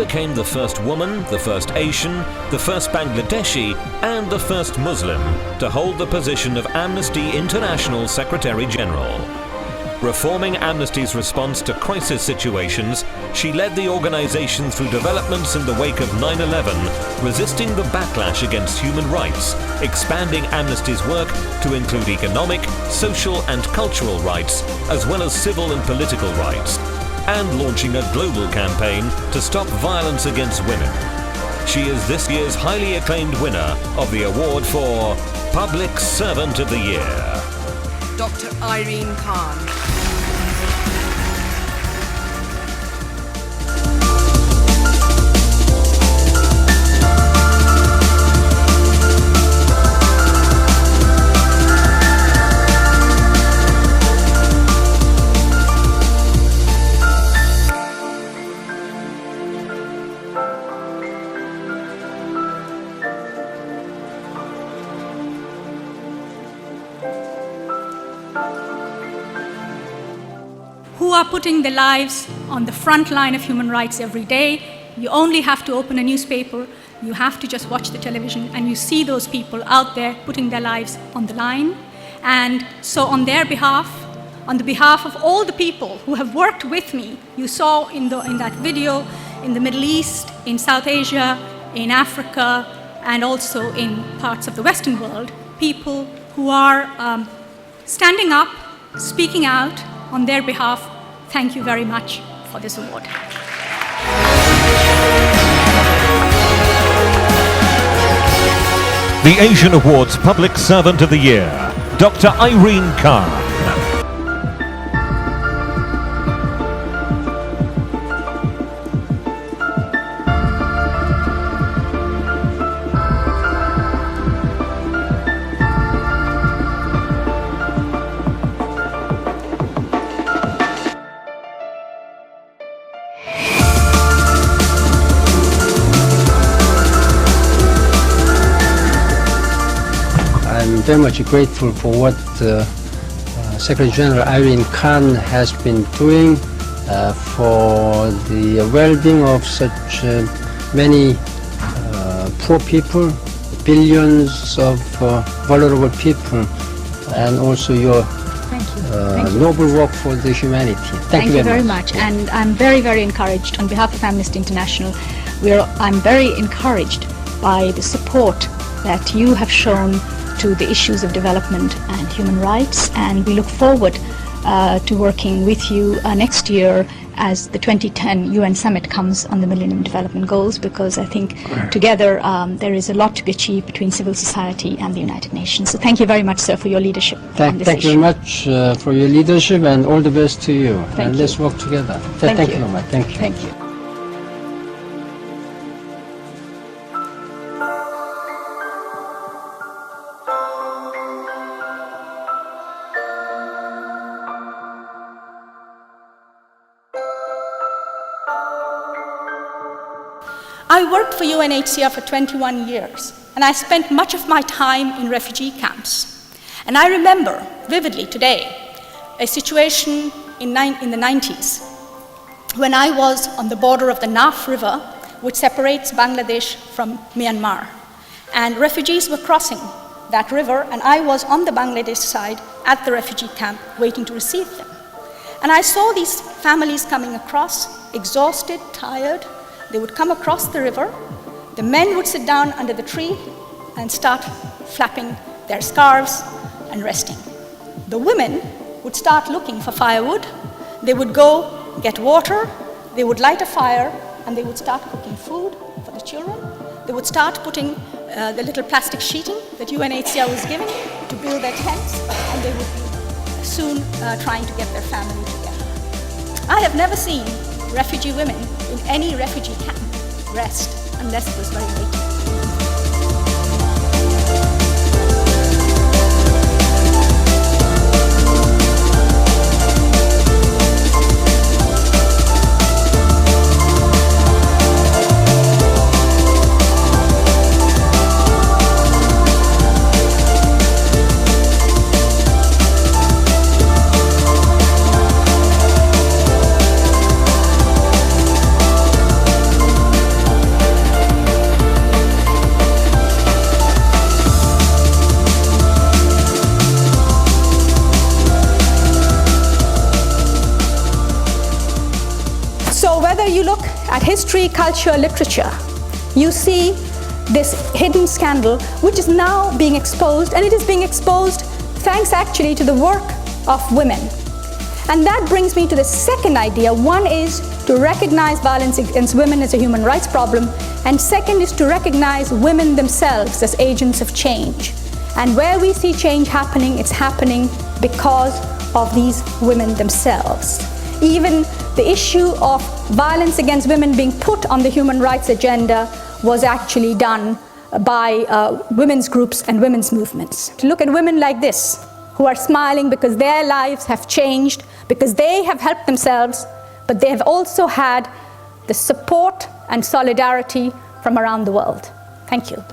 became the first woman, the first Asian, the first Bangladeshi, and the first Muslim to hold the position of Amnesty International Secretary General. Reforming Amnesty's response to crisis situations, she led the organization through developments in the wake of 9/11, resisting the backlash against human rights, expanding Amnesty's work to include economic, social and cultural rights, as well as civil and political rights, and launching a global campaign to stop violence against women. She is this year's highly acclaimed winner of the award for Public Servant of the Year. Dr. Irene Khan. Who are putting their lives on the front line of human rights every day. You only have to open a newspaper, you have to just watch the television, and you see those people out there putting their lives on the line. And so on their behalf, on the behalf of all the people who have worked with me, you saw in that video, in the Middle East, in South Asia, in Africa, and also in parts of the Western world, people who are standing up, speaking out on their behalf. Thank you very much for this award. The Asian Awards Public Servant of the Year, Dr. Irene Khan. I'm very much grateful for what Secretary General Irene Khan has been doing for the well-being of such many poor people, billions of vulnerable people, and also your noble work for the humanity. Thank you very much. And I'm very, very encouraged on behalf of Amnesty International. I'm very encouraged by the support that you have shown to the issues of development and human rights, and we look forward to working with you next year as the 2010 UN Summit comes on the Millennium Development Goals, because I think together there is a lot to be achieved between civil society and the United Nations. So thank you very much, sir, for your leadership on this Thank you issue. very much for your leadership, and all the best to you. Thank you. Let's work together. Thank you you very much. Thank you. Thank you. I worked for UNHCR for 21 years, and I spent much of my time in refugee camps. And I remember vividly today a situation in the 90s when I was on the border of the Naf River, which separates Bangladesh from Myanmar. And refugees were crossing that river, and I was on the Bangladesh side at the refugee camp waiting to receive them. And I saw these families coming across, exhausted, tired. They would come across the river. The men would sit down under the tree and start flapping their scarves and resting. The women would start looking for firewood. They would go get water. They would light a fire, and they would start cooking food for the children. They would start putting the little plastic sheeting that UNHCR was giving to build their tents, and they would be soon trying to get their family together. I have never seen refugee women in any refugee camp rest unless it was very late. history, culture, literature, you see this hidden scandal which is now being exposed, and it is being exposed thanks actually to the work of women. And that brings me to the second idea. One is to recognize violence against women as a human rights problem, and second is to recognize women themselves as agents of change. And where we see change happening, it's happening because of these women themselves. Even the issue of violence against women being put on the human rights agenda was actually done by women's groups and women's movements. To look at women like this, who are smiling because their lives have changed, because they have helped themselves, but they have also had the support and solidarity from around the world. Thank you.